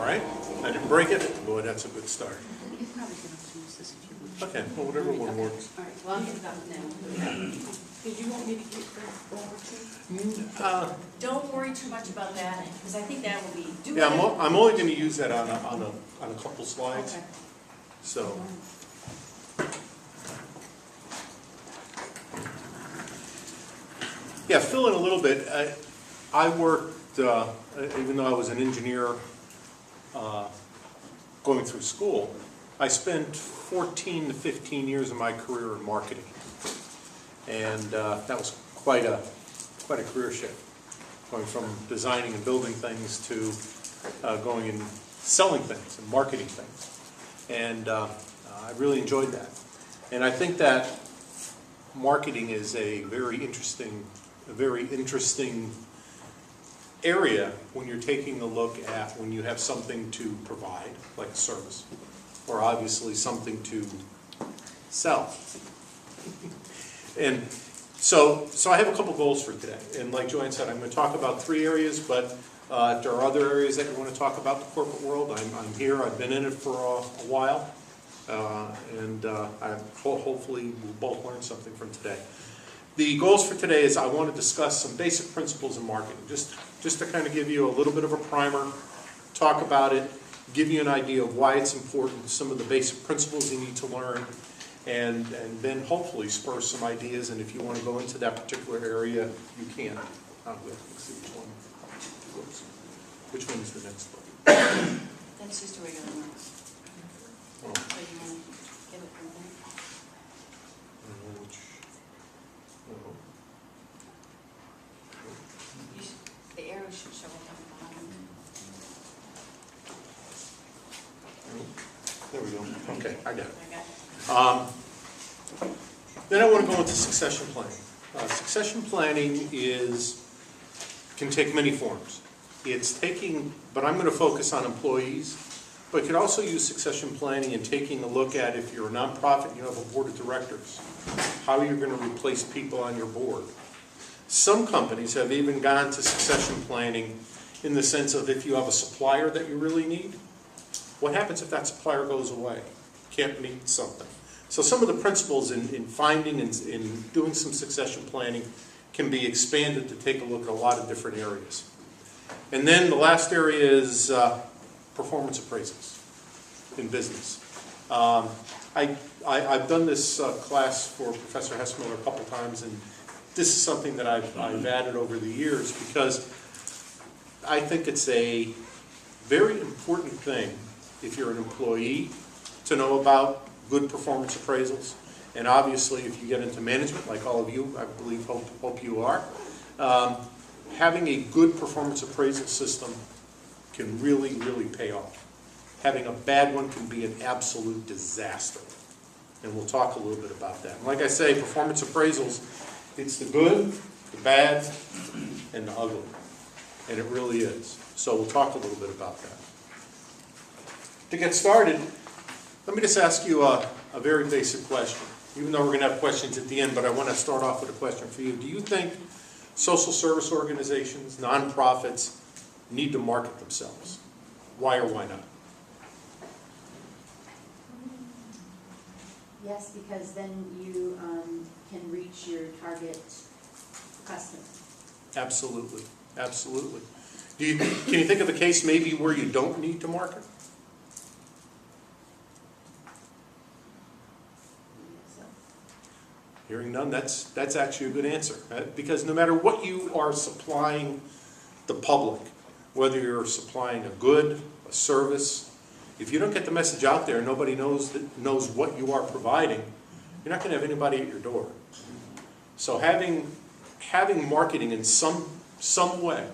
All right, I didn't break it. Boy, that's a good start. You probably can also use this if you want. Okay, well, whatever one works. All right, well, I'll get it up now. Did you want me to get that over to? Don't worry too much about that, because I think that will be. Yeah, I'm only going to use that on a couple slides. Okay. So, yeah, fill in a little bit. I worked, even though I was an engineer going through school, I spent 14 to 15 years of my career in marketing. And that was quite a career shift, going from designing and building things to going and selling things and marketing things. And I really enjoyed that. And I think that marketing is a very interesting area when you're taking a look at when you have something to provide, like a service, or obviously something to sell. And so I have a couple goals for today. And like Joanne said, I'm going to talk about 3 areas, but if there are other areas that you want to talk about the corporate world, I'm here. I've been in it for a while. Hopefully we'll both learn something from today. The goals for today is I want to discuss some basic principles in marketing, just to kind of give you a little bit of a primer, talk about it, give you an idea of why it's important, some of the basic principles you need to learn, and then hopefully spur some ideas, and if you want to go into that particular area, you can. Let's see which one. Which one is the next book? That's just a regular one. So you want to give it from there? The arrow should show up on the bottom. There we go. Okay, I got it. I got it. Then I want to go into succession planning. Succession planning can take many forms. But I'm going to focus on employees, but you can also use succession planning in taking a look at if you're a nonprofit, you have a board of directors, how you're going to replace people on your board. Some companies have even gone to succession planning in the sense of if you have a supplier that you really need, what happens if that supplier goes away? Can't meet something. So some of the principles in finding and in doing some succession planning can be expanded to take a look at a lot of different areas. And then the last area is performance appraisals in business. I've done this class for Professor Hessmiller a couple times, and this is something that I've added over the years because I think it's a very important thing if you're an employee to know about good performance appraisals. And obviously if you get into management, like all of you, I believe, hope you are, having a good performance appraisal system can really, really pay off. Having a bad one can be an absolute disaster. And we'll talk a little bit about that. And like I say, performance appraisals, it's the good, the bad, and the ugly. And it really is. So we'll talk a little bit about that. To get started, let me just ask you a very basic question. Even though we're going to have questions at the end, but I want to start off with a question for you. Do you think social service organizations, nonprofits, need to market themselves? Why or why not? Yes, because then you can reach your target customer. Absolutely, absolutely. Can you think of a case maybe where you don't need to market? Hearing none, that's actually a good answer. Because no matter what you are supplying the public, whether you're supplying a good, a service, if you don't get the message out there, nobody knows what you are providing, you're not going to have anybody at your door. So having marketing in some way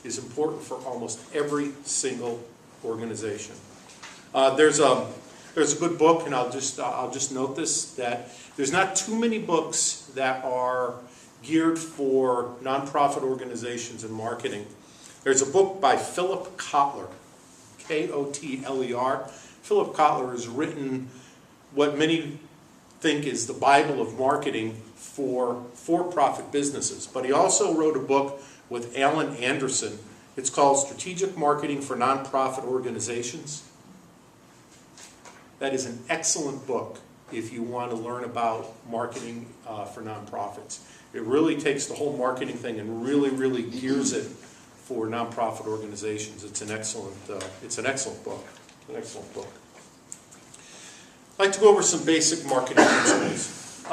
is important for almost every single organization. There's a good book, and I'll just note this, that there's not too many books that are geared for nonprofit organizations and marketing. There's a book by Philip Kotler, Kotler. Philip Kotler has written what many think is the Bible of marketing for-profit businesses. But he also wrote a book with Alan Anderson, It's called Strategic Marketing for Nonprofit Organizations. That is an excellent book if you want to learn about marketing for nonprofits. It really takes the whole marketing thing and really gears it for nonprofit organizations. It's an excellent book. An excellent book. I'd like to go over some basic marketing principles.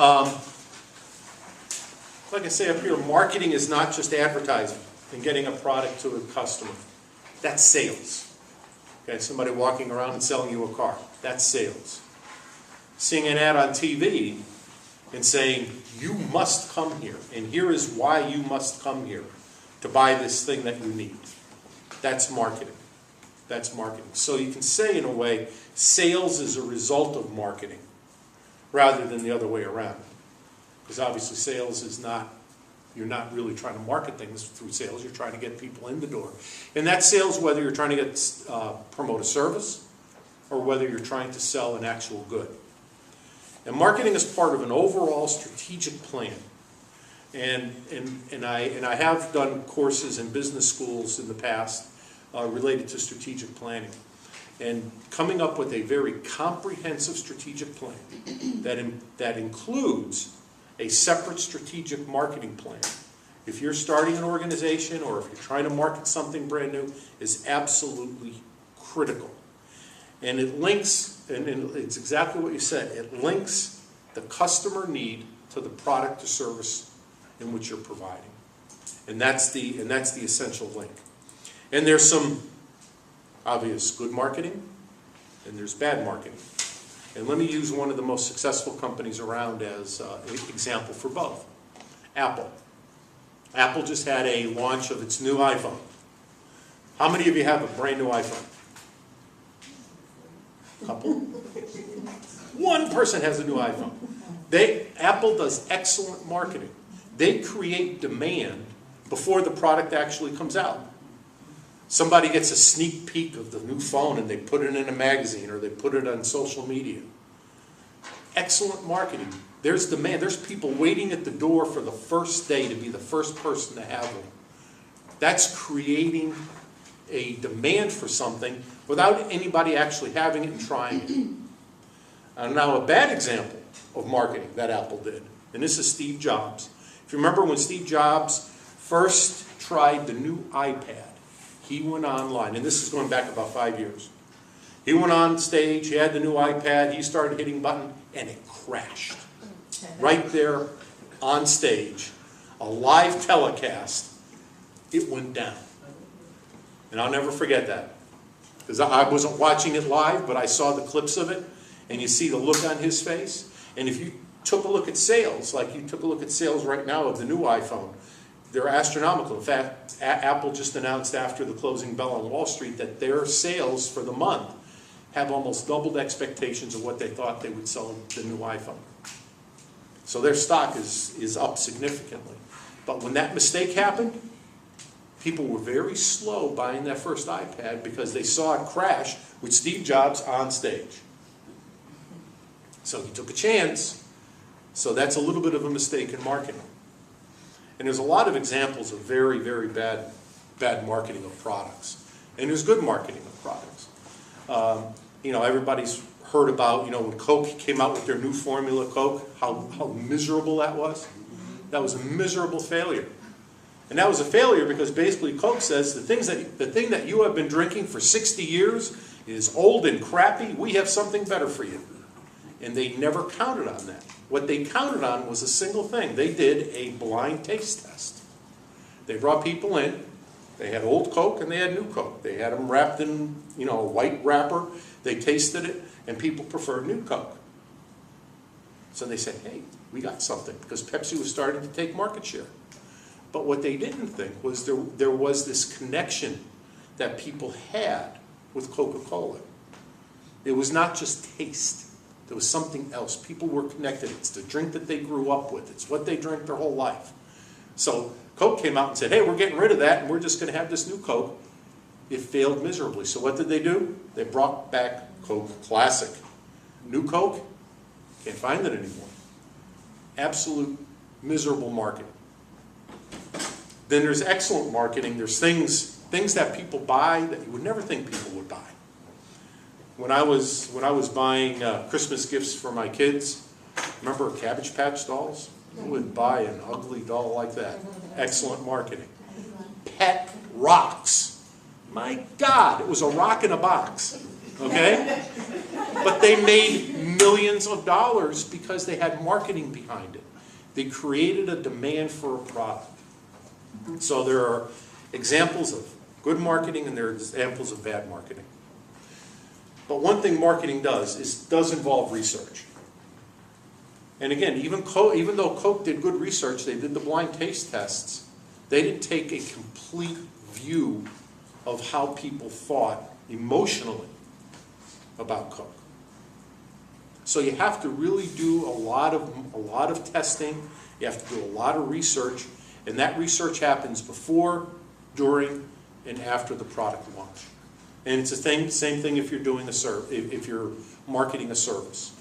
Like I say up here, marketing is not just advertising and getting a product to a customer. That's sales. Okay, somebody walking around and selling you a car. That's sales. Seeing an ad on TV and saying, you must come here, and here is why you must come here to buy this thing that you need. That's marketing. That's marketing. So you can say, in a way, sales is a result of marketing rather than the other way around. Because obviously sales is not, you're not really trying to market things through sales, you're trying to get people in the door. And that's sales whether you're trying to get promote a service or whether you're trying to sell an actual good. And marketing is part of an overall strategic plan. And I have done courses in business schools in the past related to strategic planning. And coming up with a very comprehensive strategic plan that includes a separate strategic marketing plan, if you're starting an organization or if you're trying to market something brand new, is absolutely critical. And it links, and it's exactly what you said, it links the customer need to the product or service in which you're providing. And that's the essential link. And there's some obvious good marketing, and there's bad marketing. And let me use one of the most successful companies around as an example for both. Apple. Apple just had a launch of its new iPhone. How many of you have a brand new iPhone? Couple? One person has a new iPhone. Apple does excellent marketing. They create demand before the product actually comes out. Somebody gets a sneak peek of the new phone and they put it in a magazine or they put it on social media. Excellent marketing. There's demand. There's people waiting at the door for the first day to be the first person to have one. That's creating a demand for something without anybody actually having it and trying it. And now a bad example of marketing that Apple did, and this is Steve Jobs. If you remember when Steve Jobs first tried the new iPad, he went online, and this is going back about 5 years. He went on stage, he had the new iPad, he started hitting button, and it crashed. Right there on stage, a live telecast, it went down. And I'll never forget that. Because I wasn't watching it live, but I saw the clips of it, and you see the look on his face. And if you took a look at sales, like you took a look at sales right now of the new iPhone, they're astronomical. In fact, Apple just announced after the closing bell on Wall Street that their sales for the month have almost doubled expectations of what they thought they would sell the new iPhone. So their stock is up significantly. But when that mistake happened, people were very slow buying that first iPad because they saw it crash with Steve Jobs on stage. So he took a chance. So that's a little bit of a mistake in marketing. And there's a lot of examples of very, very bad marketing of products. And there's good marketing of products. Everybody's heard about, when Coke came out with their new formula Coke, how miserable that was. That was a miserable failure. And that was a failure because basically Coke says the thing that you have been drinking for 60 years is old and crappy. We have something better for you. And they never counted on that. What they counted on was a single thing. They did a blind taste test. They brought people in. They had old Coke and they had new Coke. They had them wrapped in, a white wrapper. They tasted it, and people preferred new Coke. So they said, hey, we got something, because Pepsi was starting to take market share. But what they didn't think was there was this connection that people had with Coca-Cola. It was not just taste. There was something else. People were connected. It's the drink that they grew up with. It's what they drank their whole life. So Coke came out and said, hey, we're getting rid of that, and we're just going to have this new Coke. It failed miserably. So what did they do? They brought back Coke Classic. New Coke? Can't find it anymore. Absolute miserable marketing. Then there's excellent marketing. There's things Things that people buy that you would never think people would buy. When I was buying Christmas gifts for my kids, remember Cabbage Patch dolls? Who would buy an ugly doll like that? Excellent marketing. Pet rocks. My God, it was a rock in a box. Okay? But they made millions of dollars because they had marketing behind it. They created a demand for a product. So there are examples of good marketing and there are examples of bad marketing. But one thing marketing does involve research. And again, even though Coke did good research, they did the blind taste tests, they didn't take a complete view of how people thought emotionally about Coke. So you have to really do a lot of testing, you have to do a lot of research, and that research happens before, during, and after the product launch. And it's the same thing if you're doing if you're marketing a service.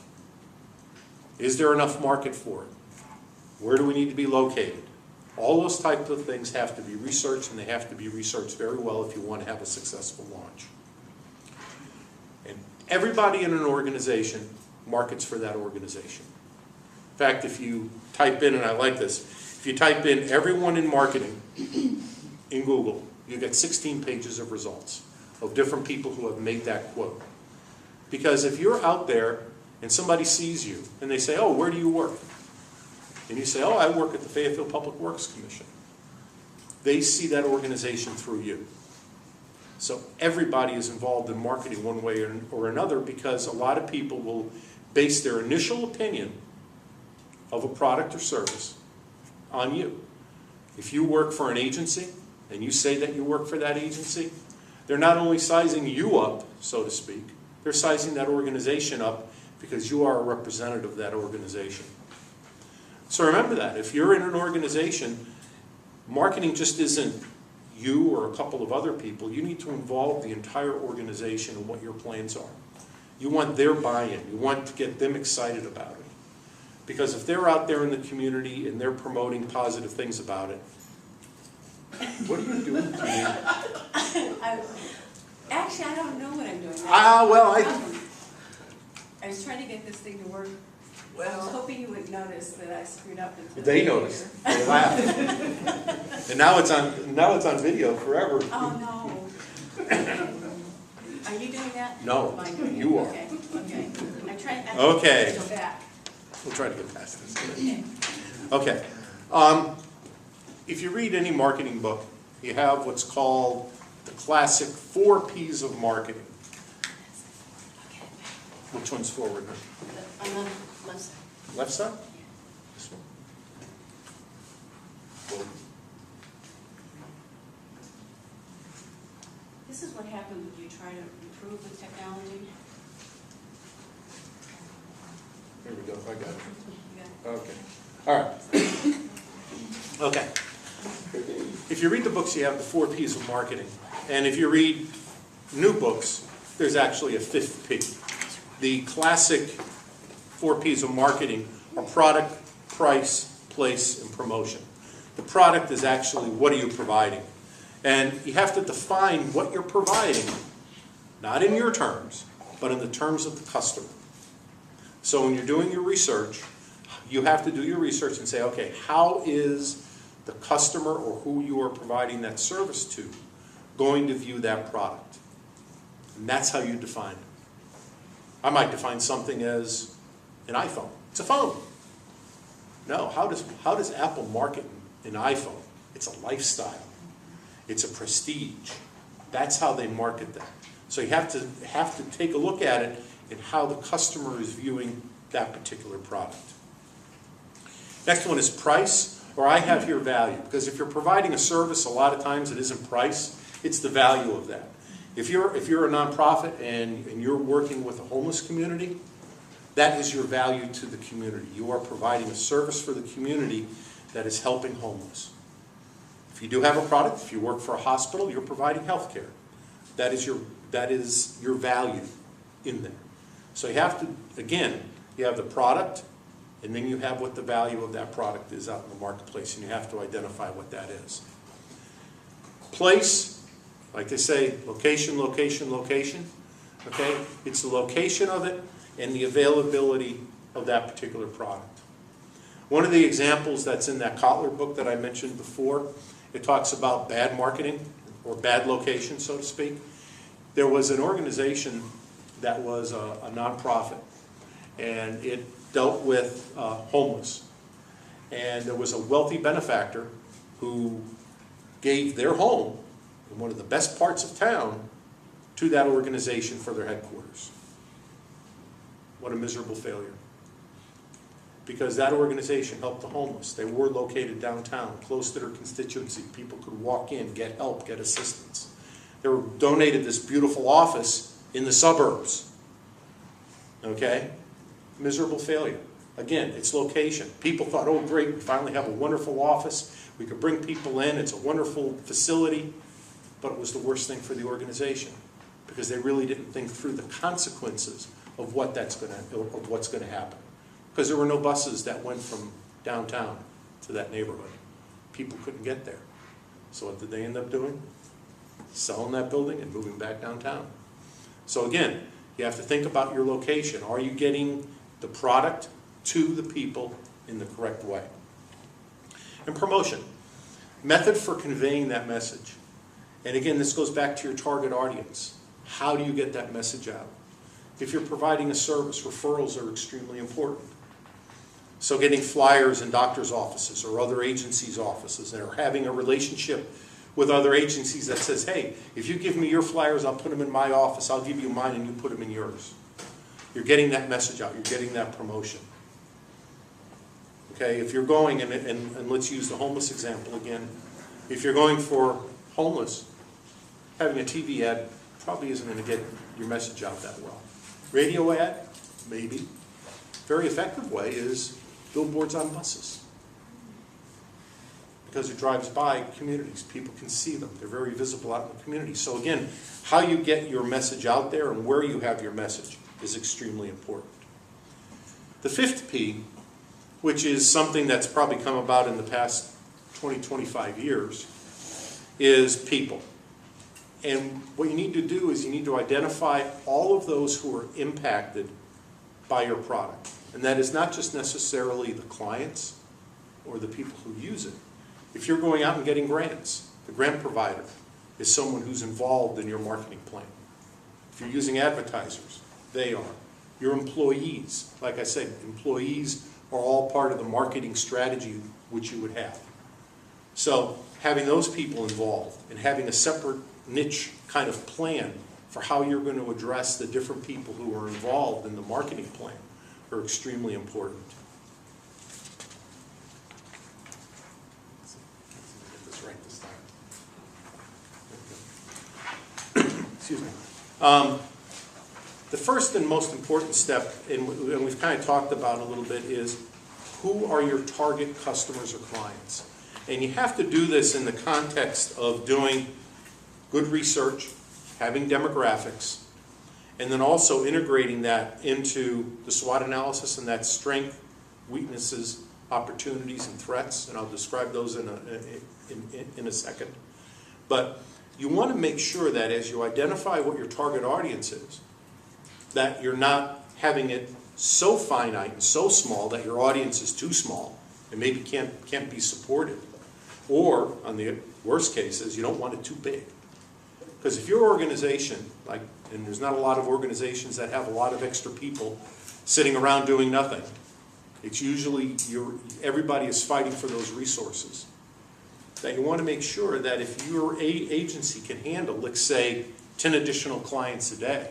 Is there enough market for it? Where do we need to be located? All those types of things have to be researched, and they have to be researched very well if you want to have a successful launch. And everybody in an organization markets for that organization. In fact, if you type in, and I like this, if you type in everyone in marketing in Google, you get 16 pages of results of different people who have made that quote. Because if you're out there and somebody sees you and they say, oh, where do you work? And you say, oh, I work at the Fayetteville Public Works Commission. They see that organization through you. So everybody is involved in marketing one way or another, because a lot of people will base their initial opinion of a product or service on you. If you work for an agency and you say that you work for that agency, they're not only sizing you up, so to speak, they're sizing that organization up because you are a representative of that organization. So remember that. If you're in an organization, marketing just isn't you or a couple of other people. You need to involve the entire organization in what your plans are. You want their buy-in. You want to get them excited about it. Because if they're out there in the community and they're promoting positive things about it, what are you doing to me? Actually, I don't know what I'm doing. Well, I was trying to get this thing to work. I was hoping you would notice that I screwed up. They noticed. They laughed. And now it's on video forever. Oh, no. Are you doing that? No, Am I doing you it? are. Okay. I'm trying to Okay. go back. We'll try to get past this. Okay. Okay. If you read any marketing book, you have what's called the classic 4 Ps of marketing. Which one's forward? On the left side. Left side? This one? Forward. This is what happens when you try to improve the technology. Here we go. I got it. You got it? Okay. All right. Okay. If you read the books, you have the 4 Ps of marketing. And if you read new books, there's actually a 5th P. The classic 4 Ps of marketing are product, price, place, and promotion. The product is actually, what are you providing? And you have to define what you're providing, not in your terms, but in the terms of the customer. So when you're doing your research, you have to do your research and say, okay, how is the customer or who you are providing that service to going to view that product? And that's how you define it. I might define something as an iPhone. It's a phone. No, how does Apple market an iPhone? It's a lifestyle. It's a prestige. That's how they market that. So you have to take a look at it and how the customer is viewing that particular product. Next one is price, or I have here value. Because if you're providing a service, a lot of times it isn't price, it's the value of that. If you're a nonprofit and you're working with a homeless community, that is your value to the community. You are providing a service for the community that is helping homeless. If you do have a product, if you work for a hospital, you're providing health care. That is your value in there. So you have to, again, you have the product, and then you have what the value of that product is out in the marketplace, and you have to identify what that is. Place Like they say, location, location, location. Okay? It's the location of it and the availability of that particular product. One of the examples that's in that Kotler book that I mentioned before, it talks about bad marketing or bad location, so to speak. There was an organization that was a nonprofit, and it dealt with homeless. And there was a wealthy benefactor who gave their home in one of the best parts of town to that organization for their headquarters. What a miserable failure. Because that organization helped the homeless. They were located downtown, close to their constituency. People could walk in, get help, get assistance. They were donated this beautiful office in the suburbs. Okay? Miserable failure. Again, it's location. People thought, oh great, we finally have a wonderful office. We could bring people in. It's a wonderful facility. But it was the worst thing for the organization because they really didn't think through the consequences of what's going to happen. Because there were no buses that went from downtown to that neighborhood. People couldn't get there. So what did they end up doing? Selling that building and moving back downtown. So again, you have to think about your location. Are you getting the product to the people in the correct way? And promotion. Method for conveying that message. And again, this goes back to your target audience. How do you get that message out? If you're providing a service, referrals are extremely important. So getting flyers in doctors' offices or other agencies' offices and are having a relationship with other agencies that says, hey, if you give me your flyers, I'll put them in my office, I'll give you mine and you put them in yours. You're getting that message out, you're getting that promotion. Okay, if you're going, and let's use the homeless example again, if you're going for homeless, having a TV ad probably isn't going to get your message out that well. Radio ad, maybe. Very effective way is billboards on buses. Because it drives by communities. People can see them. They're very visible out in the community. So again, how you get your message out there and where you have your message is extremely important. The fifth P, which is something that's probably come about in the past 20, 25 years, is people. And what you need to do is you need to identify all of those who are impacted by your product. And that is not just necessarily the clients or the people who use it. If you're going out and getting grants, the grant provider is someone who's involved in your marketing plan. If you're using advertisers, they are. Your employees, like I said, employees are all part of the marketing strategy which you would have. So having those people involved and having a separate niche kind of plan for how you're going to address the different people who are involved in the marketing plan are extremely important. Get this right this time. Excuse me. The first and most important step, and we've kind of talked about a little bit, is who are your target customers or clients? And you have to do this in the context of doing good research, having demographics, and then also integrating that into the SWOT analysis and that strength, weaknesses, opportunities, and threats, and I'll describe those in a second. But you want to make sure that as you identify what your target audience is, that you're not having it so finite and so small that your audience is too small and maybe can't be supported. Or, on the worst cases, you don't want it too big. Because if your organization, and there's not a lot of organizations that have a lot of extra people sitting around doing nothing, it's usually everybody is fighting for those resources. That you want to make sure that if your agency can handle, let's say, 10 additional clients a day,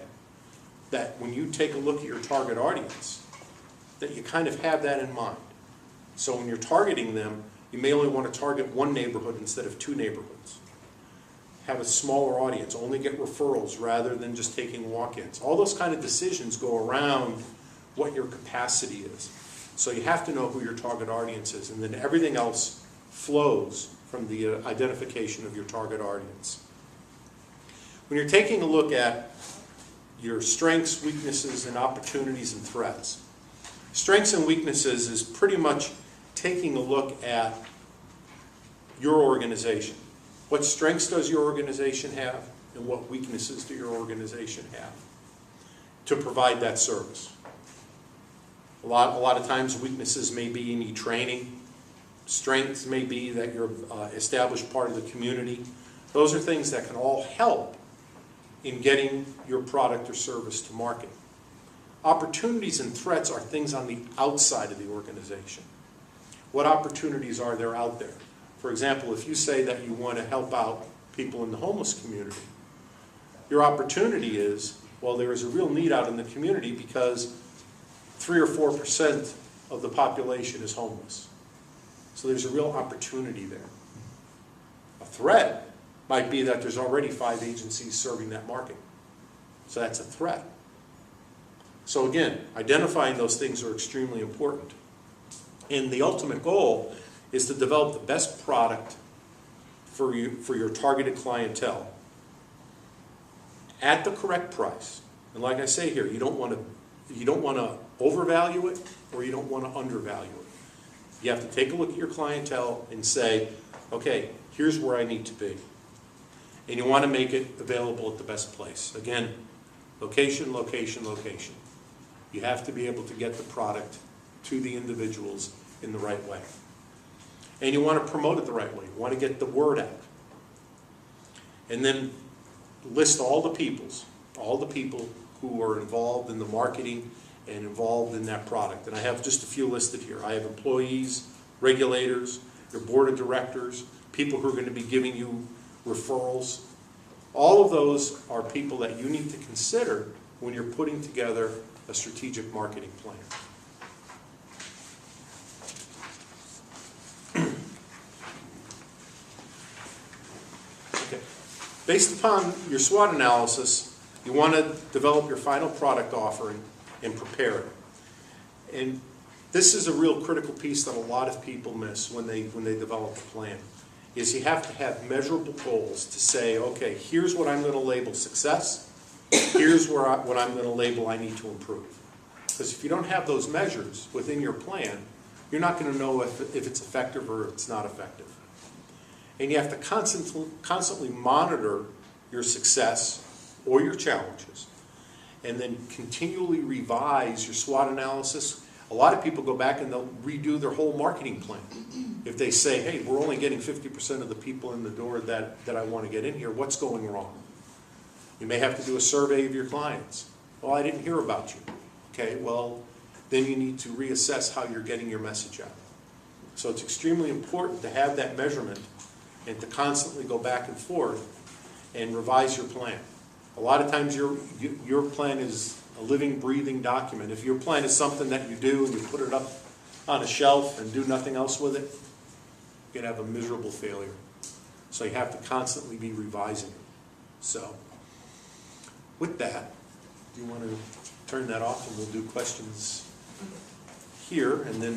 that when you take a look at your target audience, that you kind of have that in mind. So when you're targeting them, you may only want to target one neighborhood instead of 2 neighborhoods. Have a smaller audience, only get referrals rather than just taking walk-ins. All those kind of decisions go around what your capacity is. So you have to know who your target audience is, and then everything else flows from the identification of your target audience. When you're taking a look at your strengths, weaknesses, and opportunities and threats, strengths and weaknesses is pretty much taking a look at your organization. What strengths does your organization have, and what weaknesses do your organization have to provide that service? A lot of times weaknesses may be you need training. Strengths may be that you're established part of the community. Those are things that can all help in getting your product or service to market. Opportunities and threats are things on the outside of the organization. What opportunities are there out there? For example, if you say that you want to help out people in the homeless community, your opportunity is, well, there is a real need out in the community because 3 or 4% of the population is homeless. So there's a real opportunity there. A threat might be that there's already 5 agencies serving that market. So that's a threat. So again, identifying those things are extremely important. And the ultimate goal is to develop the best product for your targeted clientele at the correct price. And like I say here, you don't want to overvalue it, or you don't want to undervalue it. You have to take a look at your clientele and say, okay, here's where I need to be. And you want to make it available at the best place. Again, location, location, location. You have to be able to get the product to the individuals in the right way. And you want to promote it the right way. You want to get the word out. And then list all the people who are involved in the marketing and involved in that product. And I have just a few listed here. I have employees, regulators, your board of directors, people who are going to be giving you referrals. All of those are people that you need to consider when you're putting together a strategic marketing plan. Okay. Based upon your SWOT analysis, you want to develop your final product offering and prepare it. And this is a real critical piece that a lot of people miss when they develop a plan, is you have to have measurable goals to say, okay, here's what I'm going to label success, here's what I'm going to label I need to improve. Because if you don't have those measures within your plan, you're not going to know if it's effective or it's not effective. And you have to constantly monitor your success or your challenges, and then continually revise your SWOT analysis. A lot of people go back and they'll redo their whole marketing plan. If they say, hey, we're only getting 50% of the people in the door that I want to get in here, what's going wrong? You may have to do a survey of your clients. Well, I didn't hear about you. Okay, well, then you need to reassess how you're getting your message out. So it's extremely important to have that measurement and to constantly go back and forth and revise your plan. A lot of times your plan is a living, breathing document. If your plan is something that you do and you put it up on a shelf and do nothing else with it, you're going to have a miserable failure. So you have to constantly be revising it. So with that, do you want to turn that off and we'll do questions here, and then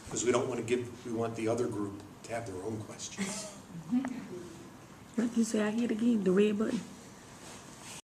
because we want the other group to have their own questions. What you say? I hit again the red button.